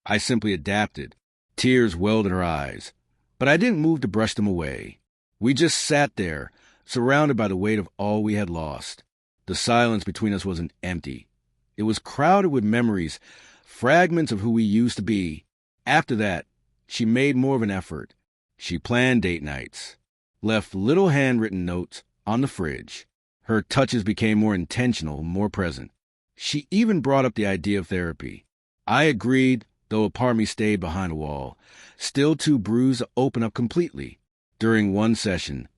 I simply adapted. Tears welled in her eyes, but I didn't move to brush them away. We just sat there, surrounded by the weight of all we had lost. The silence between us wasn't empty. It was crowded with memories, fragments of who we used to be. After that, she made more of an effort. She planned date nights, left little handwritten notes on the fridge. Her touches became more intentional, more present. She even brought up the idea of therapy. I agreed, though a part of me stayed behind a wall, still too bruised to open up completely. During one session,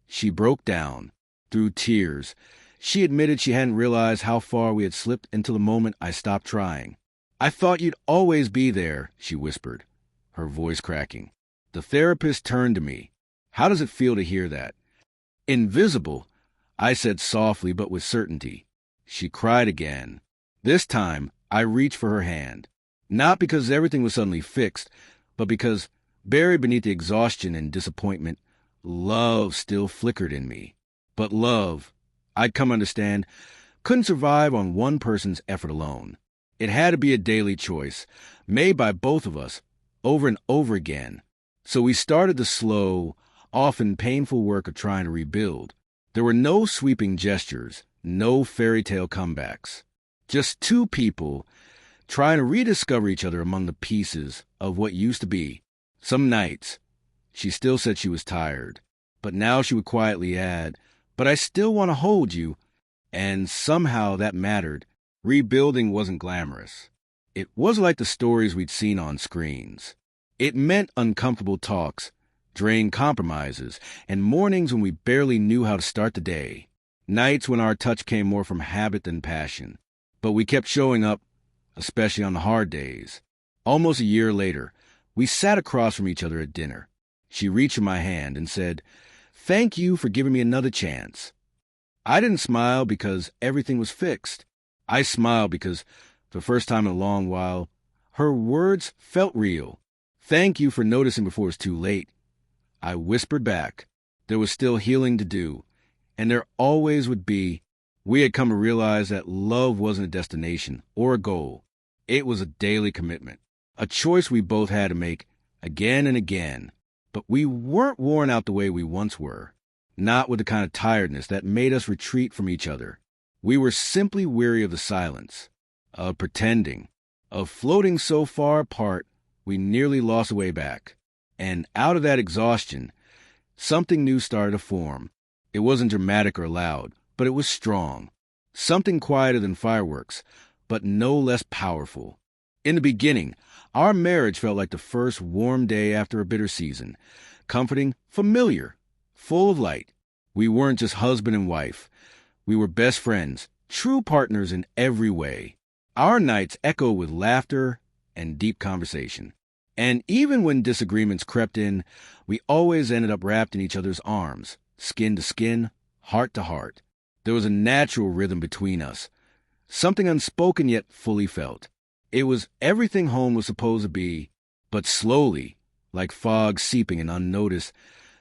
she broke down. Through tears, she admitted she hadn't realized how far we had slipped until the moment I stopped trying. "I thought you'd always be there," she whispered, her voice cracking. The therapist turned to me. "How does it feel to hear that?" "Invisible," I said softly but with certainty. She cried again. This time, I reached for her hand. Not because everything was suddenly fixed, but because, buried beneath the exhaustion and disappointment, love still flickered in me. But love, I'd come to understand, couldn't survive on one person's effort alone. It had to be a daily choice, made by both of us, over and over again. So we started the slow, often painful work of trying to rebuild. There were no sweeping gestures, no fairy tale comebacks. Just two people trying to rediscover each other among the pieces of what used to be. Some nights, she still said she was tired, but now she would quietly add, "But I still want to hold you," and somehow that mattered. Rebuilding wasn't glamorous. It wasn't like the stories we'd seen on screens. It meant uncomfortable talks, drained compromises, and mornings when we barely knew how to start the day. Nights when our touch came more from habit than passion. But we kept showing up, especially on the hard days. Almost a year later, we sat across from each other at dinner. She reached for my hand and said, "Thank you for giving me another chance." I didn't smile because everything was fixed. I smiled because, for the first time in a long while, her words felt real. "Thank you for noticing before it's too late." I whispered back. There was still healing to do, and there always would be. We had come to realize that love wasn't a destination or a goal. It was a daily commitment, a choice we both had to make again and again. But we weren't worn out the way we once were, not with the kind of tiredness that made us retreat from each other. We were simply weary of the silence, of pretending, of floating so far apart we nearly lost the way back. And out of that exhaustion, something new started to form. It wasn't dramatic or loud, but it was strong. Something quieter than fireworks, but no less powerful. In the beginning, our marriage felt like the first warm day after a bitter season. Comforting, familiar, full of light. We weren't just husband and wife. We were best friends, true partners in every way. Our nights echoed with laughter and deep conversation. And even when disagreements crept in, we always ended up wrapped in each other's arms, skin to skin, heart to heart. There was a natural rhythm between us, something unspoken yet fully felt. It was everything home was supposed to be, but slowly, like fog seeping in unnoticed,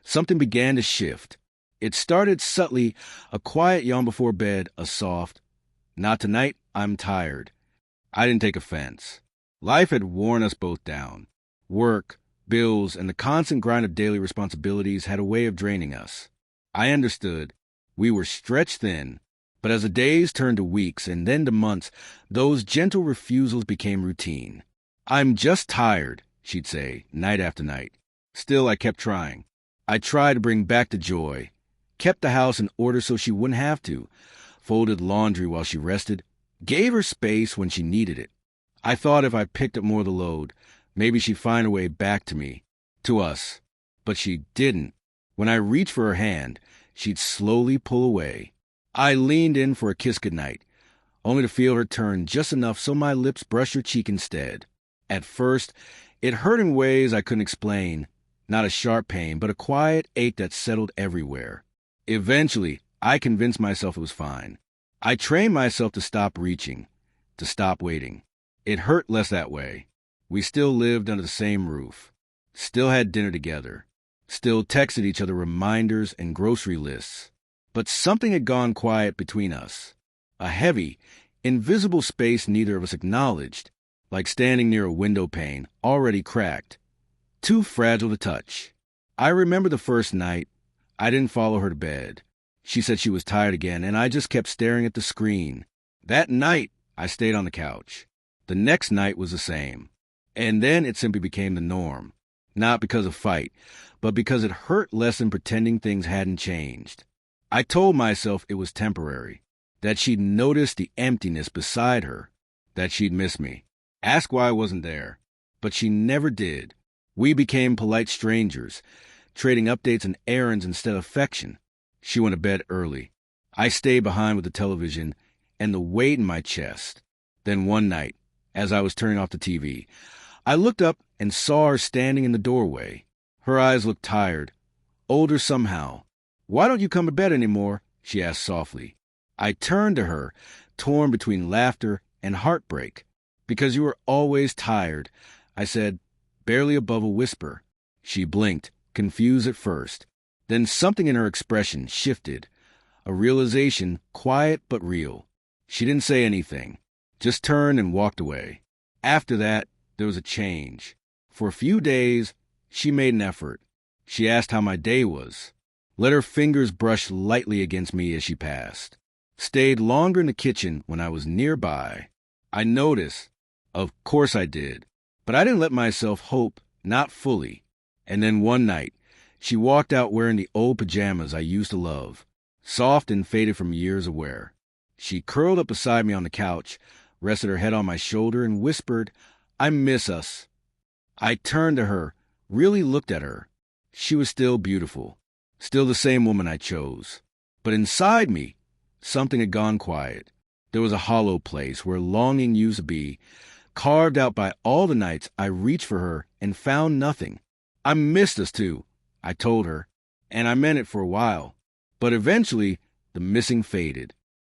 something began to shift. It started subtly, a quiet yawn before bed, a soft, "Not tonight, I'm tired." I didn't take offense. Life had worn us both down. Work, bills, and the constant grind of daily responsibilities had a way of draining us. I understood. We were stretched thin, but as the days turned to weeks and then to months, those gentle refusals became routine. "I'm just tired," she'd say, night after night. Still, I kept trying. I tried to bring back the joy, kept the house in order so she wouldn't have to, folded laundry while she rested, gave her space when she needed it. I thought if I picked up more of the load, maybe she'd find her way back to me, to us. But she didn't. When I reached for her hand, she'd slowly pull away. I leaned in for a kiss goodnight, only to feel her turn just enough so my lips brushed her cheek instead. At first, it hurt in ways I couldn't explain. Not a sharp pain, but a quiet ache that settled everywhere. Eventually, I convinced myself it was fine. I trained myself to stop reaching, to stop waiting. It hurt less that way. We still lived under the same roof, still had dinner together, still texted each other reminders and grocery lists. But something had gone quiet between us. A heavy, invisible space neither of us acknowledged. like standing near a window pane, already cracked, too fragile to touch. I remember the first night. I didn't follow her to bed. She said she was tired again, and I just kept staring at the screen. That night, I stayed on the couch. The next night was the same. And then it simply became the norm. Not because of fight, but because it hurt less than pretending things hadn't changed. I told myself it was temporary, that she'd noticed the emptiness beside her, that she'd miss me, ask why I wasn't there. But she never did. We became polite strangers, trading updates and errands instead of affection. She went to bed early. I stayed behind with the television and the weight in my chest. Then one night, as I was turning off the TV, I looked up and saw her standing in the doorway. Her eyes looked tired, older somehow. "Why don't you come to bed anymore?" she asked softly. I turned to her, torn between laughter and heartbreak. "Because you are always tired," I said, barely above a whisper. She blinked, confused at first. Then something in her expression shifted. A realization, quiet but real. She didn't say anything, just turned and walked away. After that, there was a change. For a few days, she made an effort. She asked how my day was. Let her fingers brush lightly against me as she passed. Stayed longer in the kitchen when I was nearby. I noticed. Of course I did. But I didn't let myself hope, not fully. And then one night, she walked out wearing the old pajamas I used to love, soft and faded from years of wear. She curled up beside me on the couch, rested her head on my shoulder, and whispered, "I miss us." I turned to her, really looked at her. She was still beautiful, still the same woman I chose. But inside me, something had gone quiet. There was a hollow place where longing used to be, carved out by all the nights I reached for her and found nothing. "I missed us too," I told her, and I meant it for a while. But eventually, the missing faded.